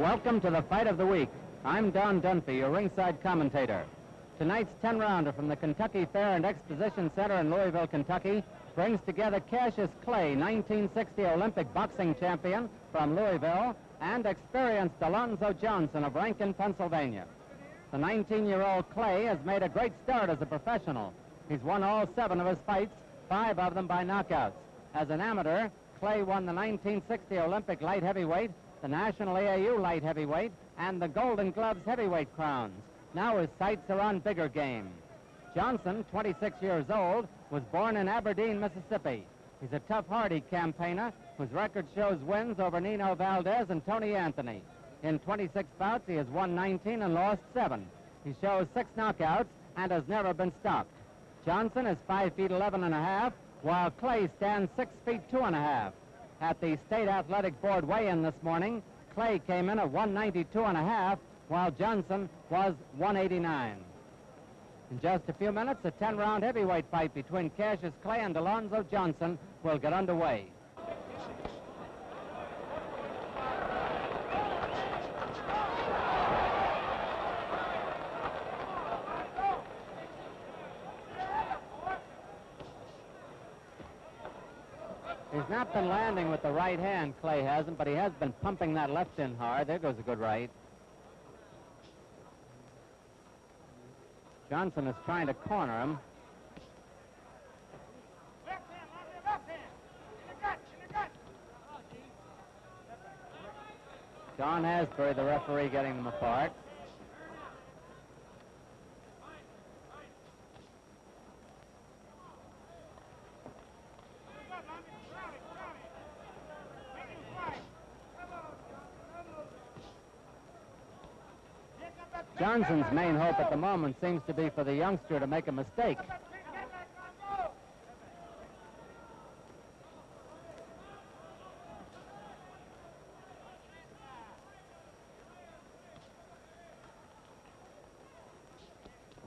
Welcome to the fight of the week. I'm Don Dunphy, your ringside commentator. Tonight's 10-rounder from the Kentucky Fair and Exposition Center in Louisville, Kentucky, brings together Cassius Clay, 1960 Olympic boxing champion from Louisville, and experienced Alonzo Johnson of Rankin, Pennsylvania. The 19-year-old Clay has made a great start as a professional. He's won all 7 of his fights, 5 of them by knockouts. As an amateur, Clay won the 1960 Olympic light heavyweight, the National AAU light heavyweight, and the Golden Gloves heavyweight crowns. Now his sights are on bigger game. Johnson, 26 years old, was born in Aberdeen, Mississippi. He's a tough, hardy campaigner whose record shows wins over Nino Valdez and Tony Anthony. In 26 bouts, he has won 19 and lost 7. He shows 6 knockouts and has never been stopped. Johnson is 5 feet 11 and a half, while Clay stands 6 feet 2 and a half. At the State Athletic Board weigh-in this morning, Clay came in at 192 and a half, while Johnson was 189. In just a few minutes, a 10-round heavyweight fight between Cassius Clay and Alonzo Johnson will get underway. He's not been landing with the right hand, Clay hasn't, but he has been pumping that left in hard. There goes a good right. Johnson is trying to corner him. John Asbury, the referee, getting them apart. Johnson's main hope at the moment seems to be for the youngster to make a mistake.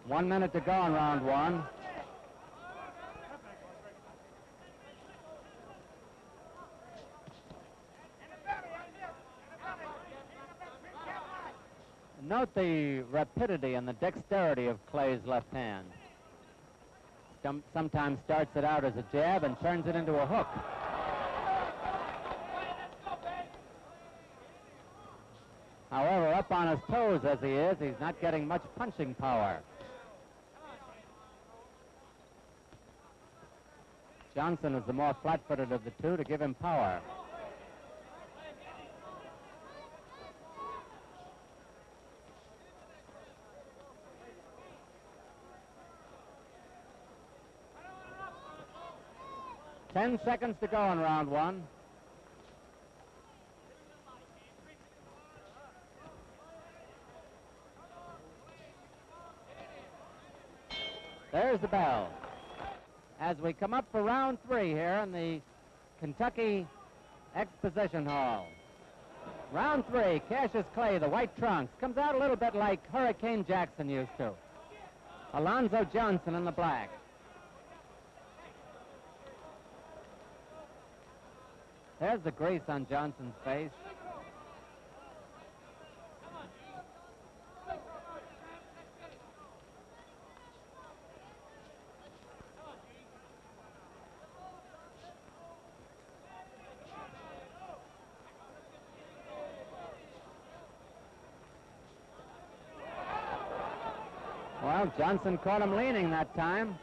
One minute to go in round one. Note the rapidity and the dexterity of Clay's left hand. Sometimes starts it out as a jab and turns it into a hook. However, up on his toes as he is, he's not getting much punching power. Johnson is the more flat-footed of the two to give him power. Ten seconds to go in round one. There's the bell. As we come up for round 3 here in the Kentucky Exposition Hall. Round 3, Cassius Clay, the white trunks, comes out a little bit like Hurricane Jackson used to. Alonzo Johnson in the black. There's the grease on Johnson's face. Well, Johnson caught him leaning that time.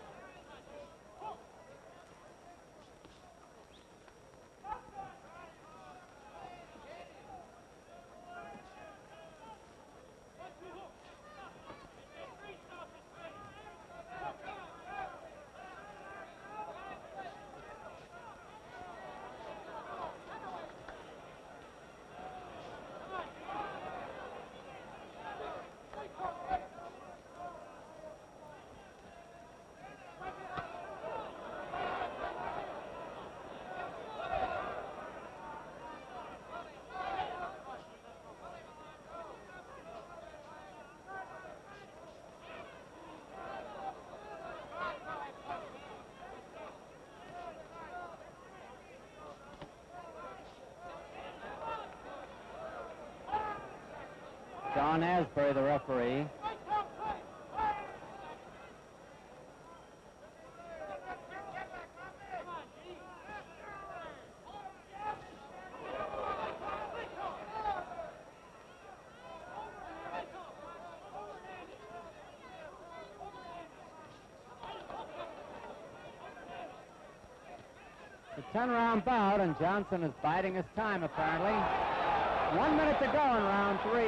Don Asbury, the referee. The 10-round bout, and Johnson is biding his time, apparently. 1 minute to go in round 3.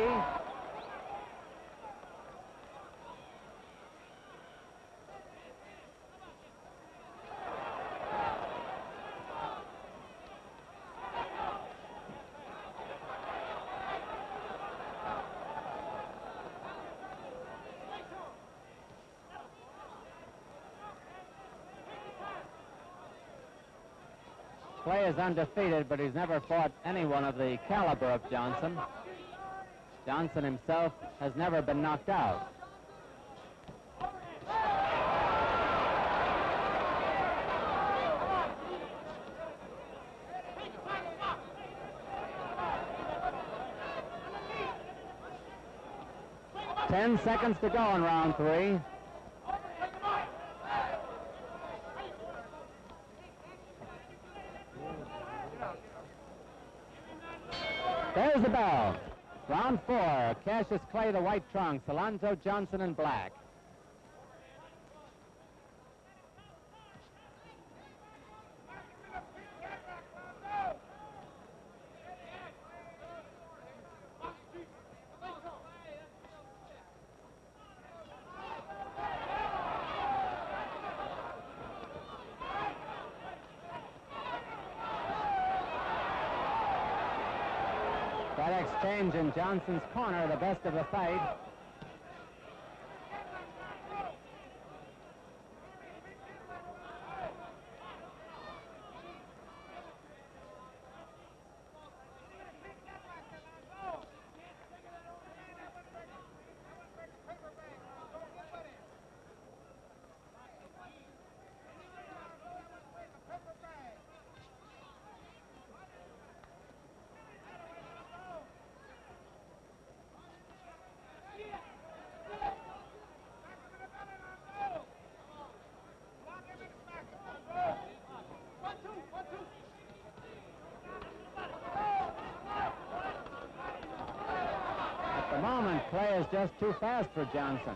Clay is undefeated, but he's never fought anyone of the caliber of Johnson. Johnson himself has never been knocked out. Ten seconds to go in round 3. There's the bell. Round 4. Cassius Clay, the white trunks. Alonzo Johnson in black. That exchange in Johnson's corner, the best of the fight. At the moment, Clay is just too fast for Johnson.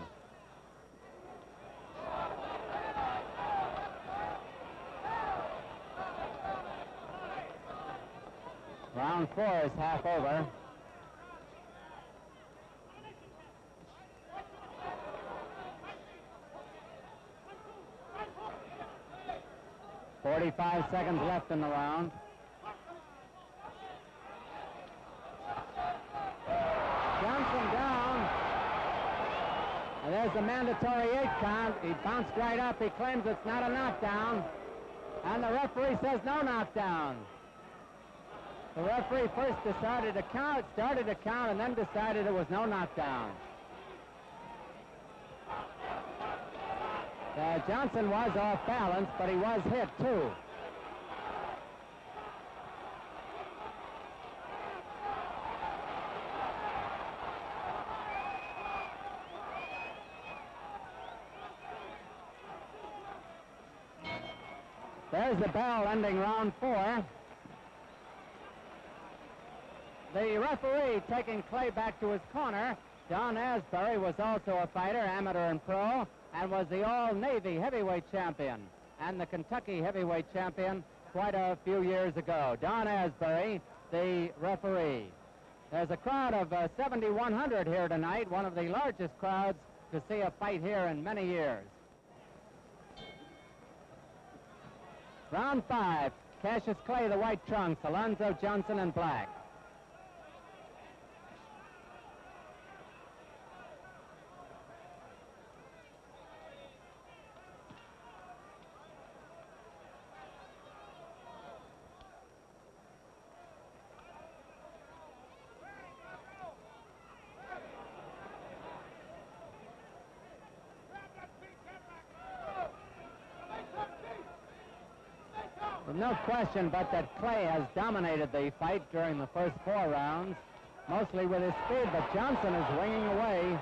Round 4 is half over. "45 seconds left in the round. Johnson down. And there's the mandatory 8 count. He bounced right up. He claims it's not a knockdown. And the referee says no knockdown. The referee first started to count, and then decided it was no knockdown. Johnson was off balance, but he was hit, too. There's the bell ending round 4. The referee taking Clay back to his corner. Don Asbury was also a fighter, amateur and pro, and was the all-Navy heavyweight champion and the Kentucky heavyweight champion quite a few years ago. Don Asbury, the referee. There's a crowd of 7,100 here tonight, one of the largest crowds to see a fight here in many years. Round 5, Cassius Clay, the white trunks, Alonzo Johnson in black. No question but that Clay has dominated the fight during the first 4 rounds. mostly with his speed, but Johnson is winging away.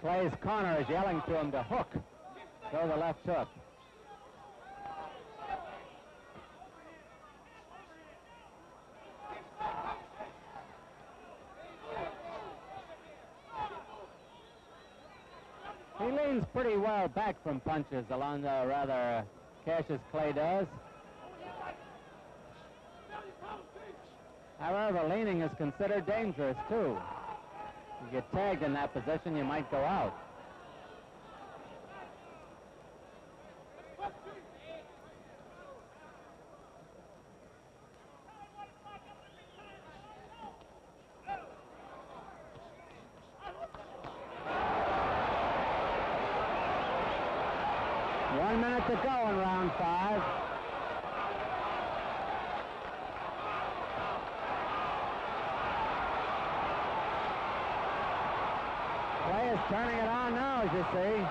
Clay's corner is yelling to him to hook. Throw the left hook. He leans pretty well back from punches, Alonzo, rather Cassius Clay does. However, leaning is considered dangerous, too. You get tagged in that position, you might go out. One minute to go in round 5. Clay is turning it on now, as you see.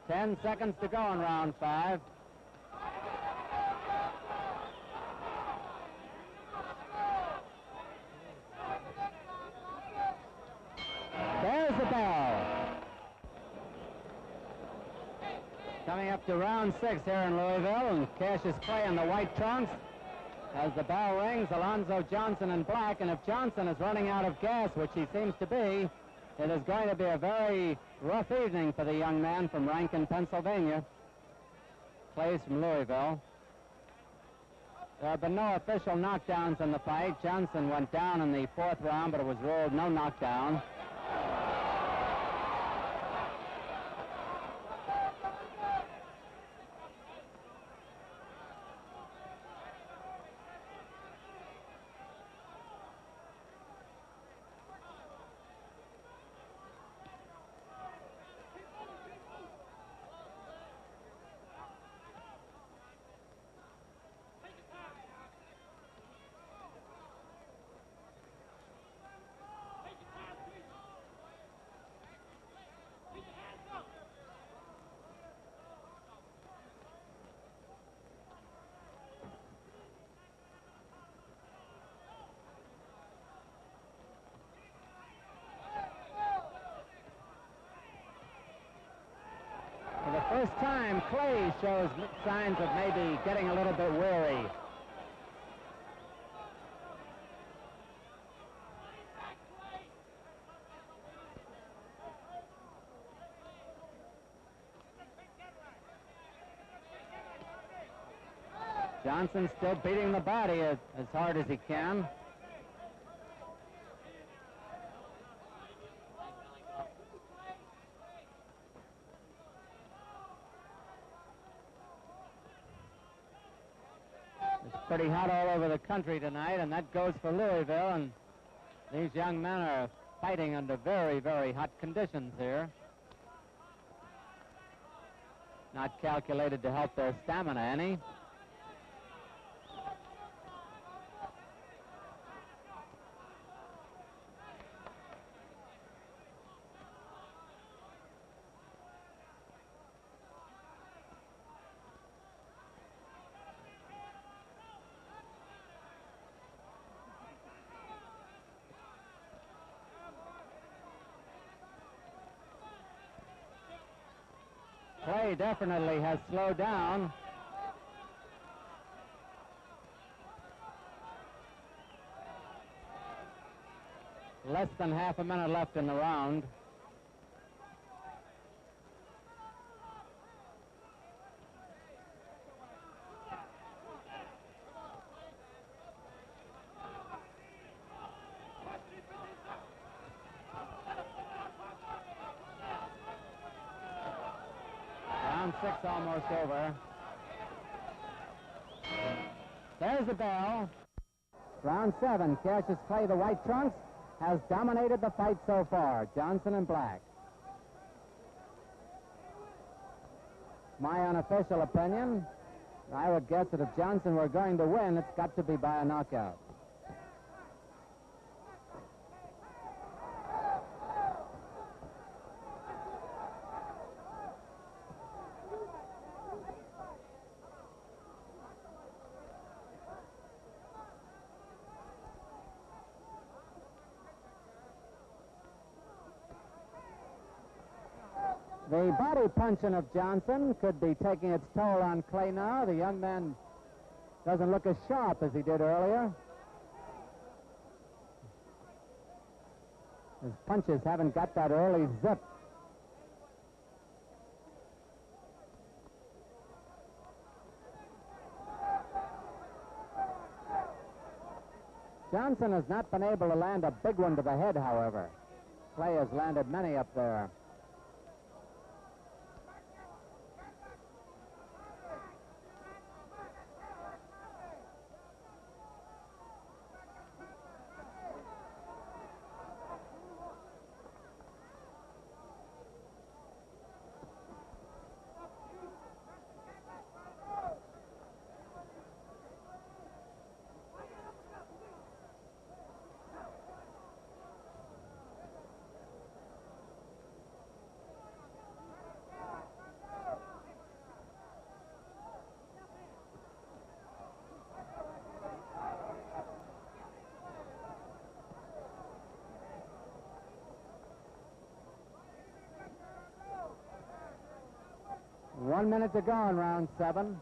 Ten seconds to go in round 5. There's the bell. Coming up to round 6 here in Louisville, and Cassius Clay in the white trunks. As the bell rings, Alonzo Johnson in black, and if Johnson is running out of gas, which he seems to be, it is going to be a very rough evening for the young man from Rankin, Pennsylvania. Clay's from Louisville. There have been no official knockdowns in the fight. Johnson went down in the 4th round, but it was ruled no knockdown. For the first time, Clay shows signs of maybe getting a little bit weary. Johnson's still beating the body as hard as he can. It's pretty hot all over the country tonight, and that goes for Louisville, and these young men are fighting under very, very hot conditions here. Not calculated to help their stamina any. Clay definitely has slowed down. less than half a minute left in the round. Round 6 almost over. There's the bell. Round 7, Cassius Clay, the White Trunks, has dominated the fight so far. Johnson in black. My unofficial opinion, I would guess that if Johnson were going to win, it's got to be by a knockout. The body punching of Johnson could be taking its toll on Clay now. The young man doesn't look as sharp as he did earlier. His punches haven't got that early zip. Johnson has not been able to land a big one to the head, however. Clay has landed many up there. One minute to go in round 7.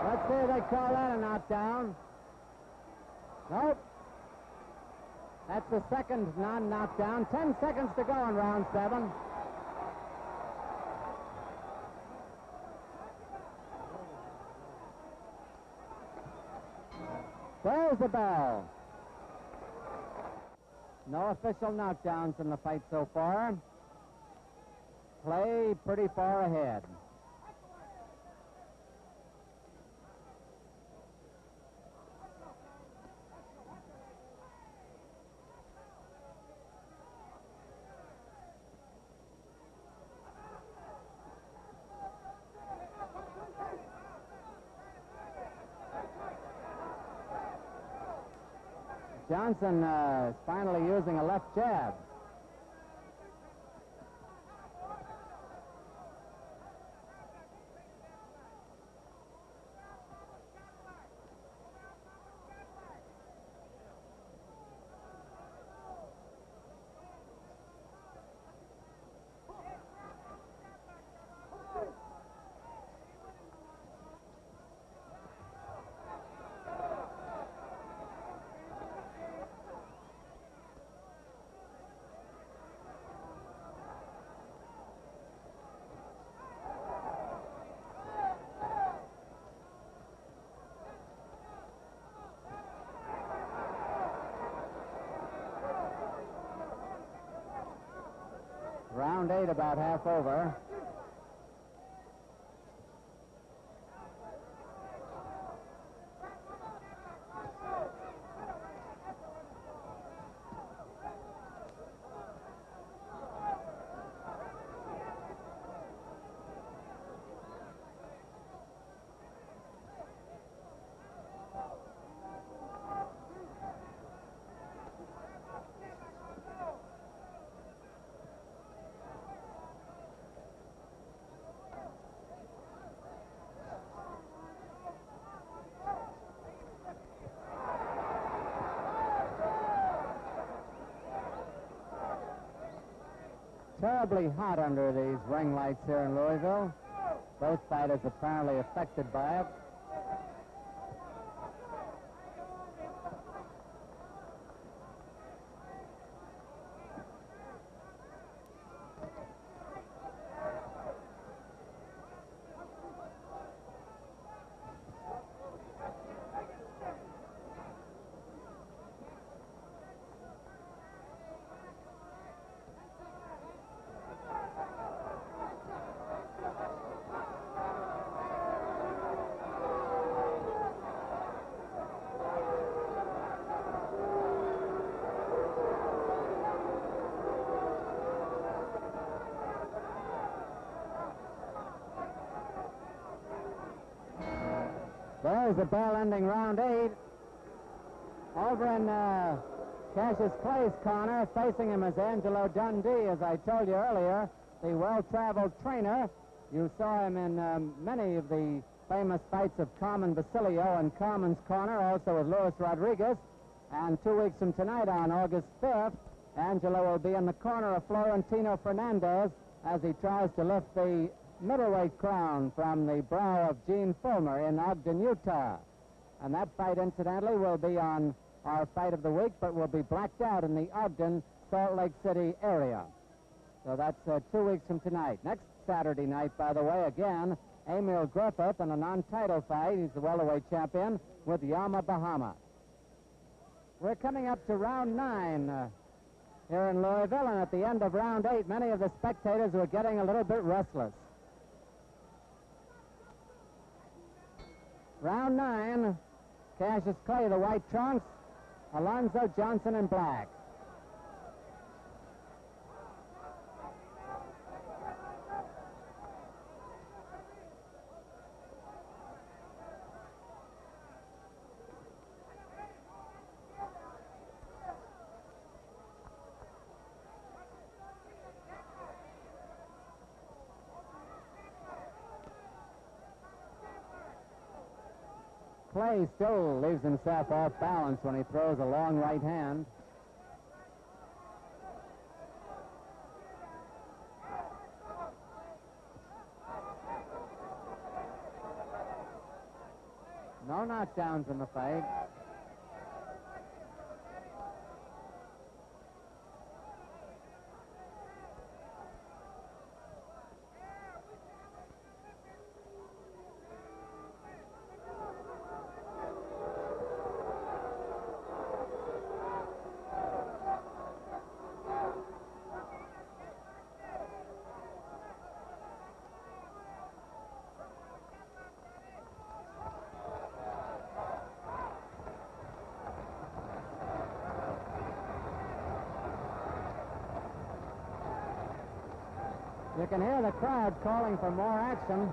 Let's see if they call that a knockdown. Nope. That's the second non-knockdown. 10 seconds to go in round 7. There's the bell. No official knockdowns in the fight so far. Clay pretty far ahead. Johnson is finally using a left jab. Round 8 about half over. terribly hot under these ring lights here in Louisville. Both fighters apparently affected by it. There's the bell ending round 8. Over in Cassius Clay's corner, facing him is Angelo Dundee, as I told you earlier, the well-traveled trainer. You saw him in many of the famous fights of Carmen Basilio in Carmen's corner, also with Luis Rodriguez. And 2 weeks from tonight, on August 5th, Angelo will be in the corner of Florentino Fernandez as he tries to lift the middleweight crown from the brow of Gene Fulmer in Ogden, Utah. And that fight, incidentally, will be on our fight of the week, but will be blacked out in the Ogden, Salt Lake City area. So that's 2 weeks from tonight. Next Saturday night, by the way, again, Emil Griffith in a non-title fight. He's the welterweight champion with Yama Bahama. We're coming up to round 9 here in Louisville, and at the end of round 8, many of the spectators were getting a little bit restless. Round 9, Cassius Clay, the white trunks, Alonzo Johnson in black. Clay still leaves himself off balance when he throws a long right hand. No knockdowns in the fight. You can hear the crowd calling for more action.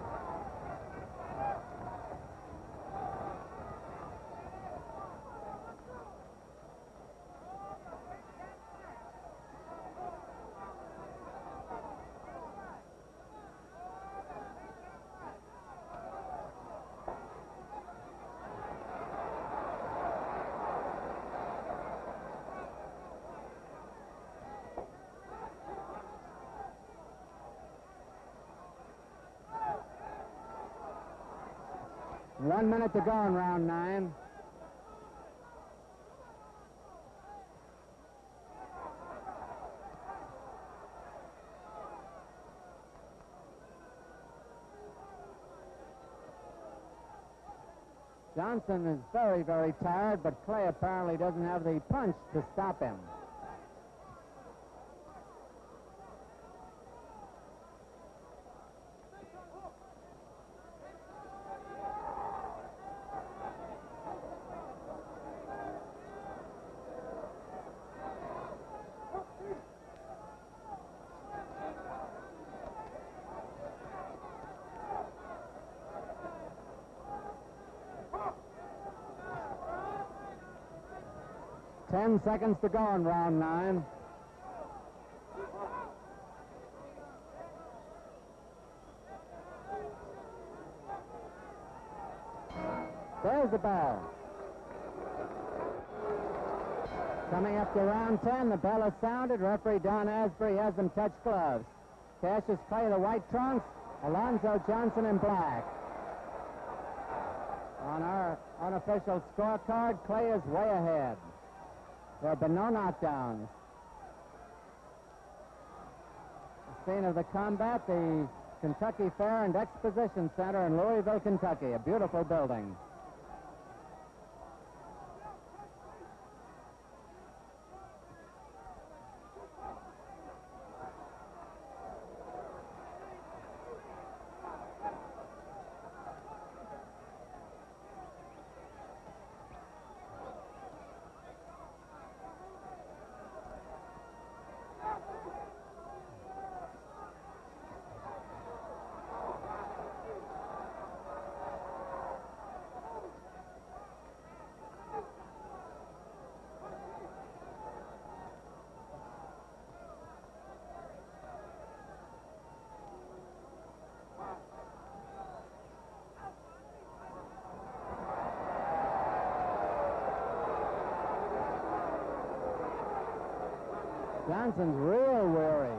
One minute to go in round 9. Johnson is very, very tired, but Clay apparently doesn't have the punch to stop him. Ten seconds to go in round 9. There's the bell. Coming up to round 10, the bell is sounded. Referee Don Asbury has them touch gloves. Cassius Clay, the white trunks. Alonzo Johnson in black. On our unofficial scorecard, Clay is way ahead. There have been no knockdowns. The scene of the combat, the Kentucky Fair and Exposition Center in Louisville, Kentucky. A beautiful building. Johnson's real weary.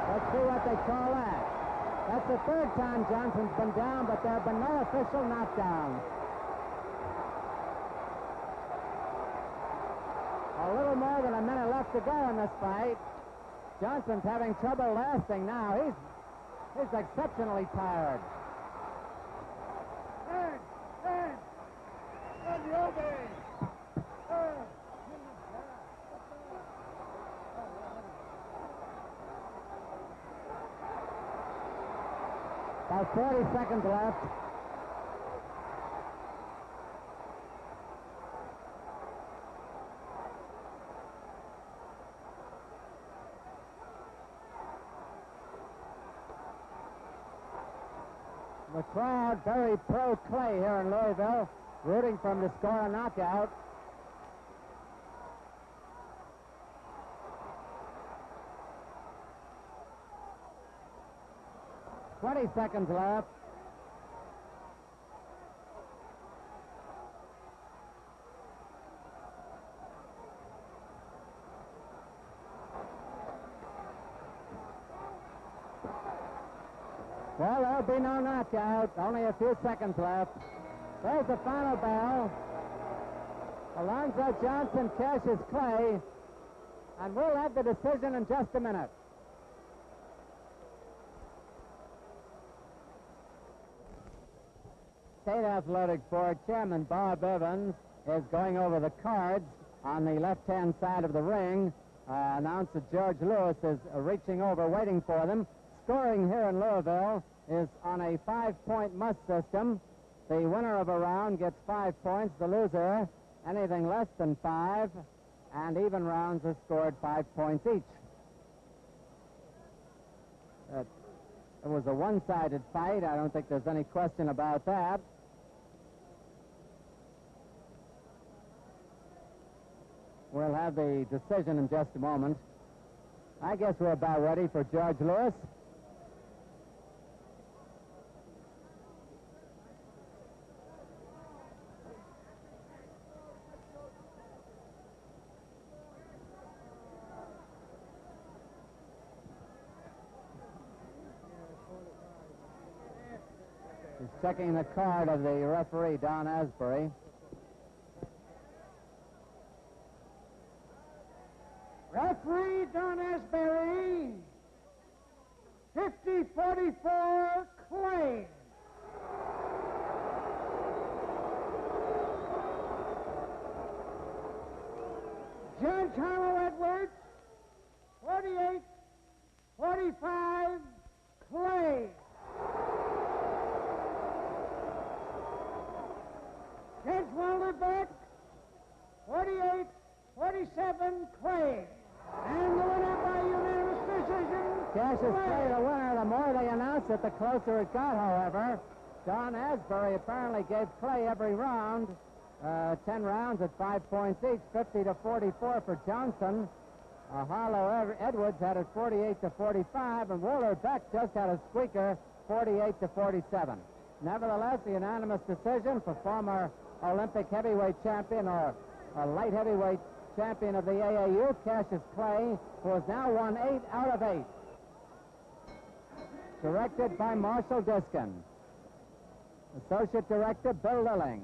Let's see what they call that. That's the third time Johnson's been down, but there have been no official knockdowns. A little more than a minute left to go in this fight. Johnson's having trouble lasting now. He's exceptionally tired. About 40 seconds left. The crowd very pro-Clay here in Louisville, rooting for him to score a knockout. "20 seconds left. Well, there'll be no knockout. Only a few seconds left. There's the final bell. Alonzo Johnson, Cassius Clay. And we'll have the decision in just a minute. State Athletic Board Chairman Bob Evans is going over the cards on the left-hand side of the ring. Announcer George Lewis is reaching over, waiting for them. Scoring here in Louisville is on a 5-point must system. The winner of a round gets 5 points. The loser, anything less than 5, and even rounds are scored 5 points each. It was a one-sided fight. I don't think there's any question about that. We'll have the decision in just a moment. I guess we're about ready for George Lewis. He's checking the card of the referee, Don Asbury. Referee Don Asbury, 50-44, Clay. Judge Harlow Edwards, 48-45, Clay. Judge Walter Beck, 48-47, Clay. And the winner by unanimous decision, Cassius Clay, the winner. The more they announce it, the closer it got, however. Don Asbury apparently gave Clay every round, 10 rounds at 5 points each, 50 to 44 for Johnson. Harlow Edwards had it 48 to 45, and Wooler Beck just had a squeaker, 48 to 47. Nevertheless, the unanimous decision for former Olympic heavyweight champion or light heavyweight champion of the AAU, Cassius Clay, who has now won 8 out of 8. Directed by Marshall Diskin. Associate Director Bill Lilling.